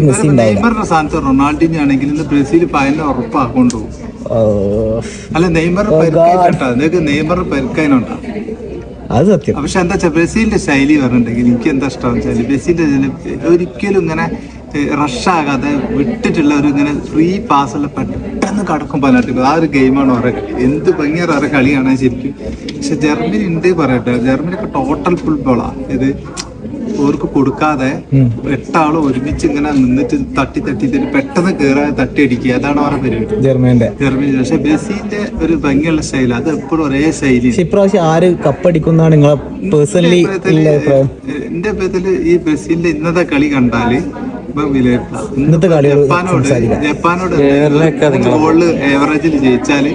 നെയ്മറിന്റെ സ്ഥാനത്ത് റൊണാൾഡിനോ ആണെങ്കിൽ ഇന്ന് ബ്രസീൽ ഫൈനൽ ഉറപ്പാക്കൊണ്ടു അല്ല നെയ്മർ നിങ്ങൾക്ക് നെയ്മർ പെരുക്കാനുണ്ടോ അത് സത്യം. പക്ഷെ എന്താ വെച്ചാൽ ബ്രസീലിന്റെ ശൈലി പറഞ്ഞിട്ടുണ്ടെങ്കിൽ എനിക്ക് എന്താ ഇഷ്ടം വെച്ചാൽ ബ്രസീലിന്റെ ഒരിക്കലും ഇങ്ങനെ റഷാകാതെ വിട്ടിട്ടുള്ള ഒരു ഇങ്ങനെ ഫ്രീ പാസ്സുള്ള പെട്ടെന്ന് കടക്കും പലർക്കും ആ ഒരു ഗെയിമാണ് അവരുടെ കളി. എന്ത് ഭംഗിയാണ് അവരുടെ കളി കാണാൻ ശരിക്കും. പക്ഷെ ജർമ്മനി ഉണ്ട് പറയട്ടെ, ജർമ്മനിയൊക്കെ ടോട്ടൽ ഫുട്ബോളാ. ഇത് ഓർക്ക് കൊടുക്കാതെ 8 ആള് ഒരുമിച്ച് ഇങ്ങനെ നിന്നിട്ട് തട്ടി പെട്ടെന്ന് കയറാതെ തട്ടി അടിക്കുക, അതാണ് അവരുടെ പരിപാടി ജർമ്മനി. പക്ഷെ ബ്രസീലിന്റെ ഒരു ഭംഗിയുള്ള ശൈലി, അത് എപ്പോഴും ഒരേ ശൈലി. ഇപ്രാവശ്യം ആര് കപ്പടിക്കുന്നതാണ് നിങ്ങളെ പേഴ്സണലി? എന്റെ അഭിപ്രായത്തില് ഈ ബ്രസീലിന്റെ ഇന്നത്തെ കളി കണ്ടാല് ഇന്നത്തെ ജപ്പാനോട് ഗോളില് ഏവറേജിൽ ജയിച്ചാല്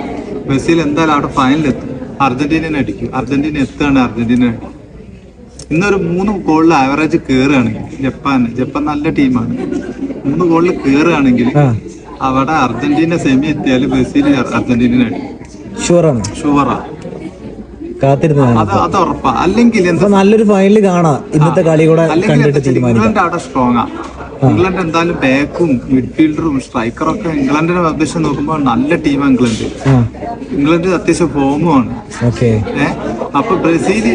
ബ്രസീൽ എന്തായാലും അവിടെ ഫൈനലെത്തും. അർജന്റീനനെ അടിക്കും. അർജന്റീന എത്തുകയാണ്, അർജന്റീന അടിക്കും. ഇന്നൊരു 3 ഗോളിൽ ആവറേജ് കയറുകയാണെങ്കിൽ ജപ്പാൻ നല്ല ടീമാണ്. 3 ഗോളിൽ കയറുകയാണെങ്കിൽ അവിടെ അർജന്റീന സെമി എത്തിയാൽ ബ്രസീൽ അർജന്റീന ഷുവറാ. അത് ഉറപ്പാ. അല്ലെങ്കിൽ നല്ലൊരു ഫൈനൽ കാണാം. ഇന്നത്തെ കളി കൂടെ കണ്ടിട്ട് ഇംഗ്ലണ്ട് അവിടെ സ്ട്രോങ്ങാ. ഇംഗ്ലണ്ട് എന്തായാലും ബാക്കും മിഡ്ഫീൽഡറും സ്ട്രൈക്കറൊക്കെ ഇംഗ്ലണ്ടിനെ അപേക്ഷിച്ച് നോക്കുമ്പോൾ നല്ല ടീമാണ് ഇംഗ്ലണ്ട് അത്യാവശ്യം ഫോമുമാണ്. അപ്പൊ ബ്രസീൽ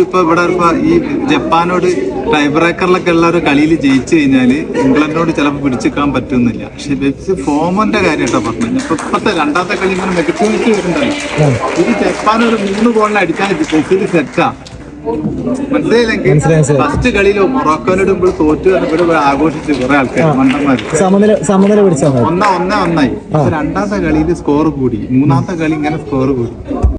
ഇപ്പൊ ഇവിടെ ഈ ജപ്പാനോട് ടൈ ബ്രേക്കറിലൊക്കെ ഉള്ള ഒരു കളിയിൽ ജയിച്ചു കഴിഞ്ഞാല് ഇംഗ്ലണ്ടിനോട് ചിലപ്പോൾ പിടിച്ചെടുക്കാൻ പറ്റുന്നില്ല. പക്ഷെ ബ്രസീൽ ഫോമിന്റെ കാര്യമായിട്ടാ പറഞ്ഞത്. ഇപ്പത്തെ രണ്ടാമത്തെ കളി ഇങ്ങനെ നെഗറ്റിവിറ്റി വരുന്നുണ്ടല്ലോ. ഇത് ജപ്പാൻ ഒരു 3 ഗോളിന് അടിച്ചാൽ ബ്രസീൽ സെറ്റാ. മനസ്സിലായില്ലെങ്കിൽ ഫസ്റ്റ് കളിയിലോ മൊറോക്കോനോട് ഇപ്പോൾ തോറ്റു ഇവിടെ ആഘോഷിച്ച് കുറെ ആൾക്കാർ സമനില പിടിച്ചാൽ 1-1 രണ്ടാമത്തെ കളിയിൽ സ്കോർ കൂടി, മൂന്നാമത്തെ കളി ഇങ്ങനെ സ്കോർ കൂടി.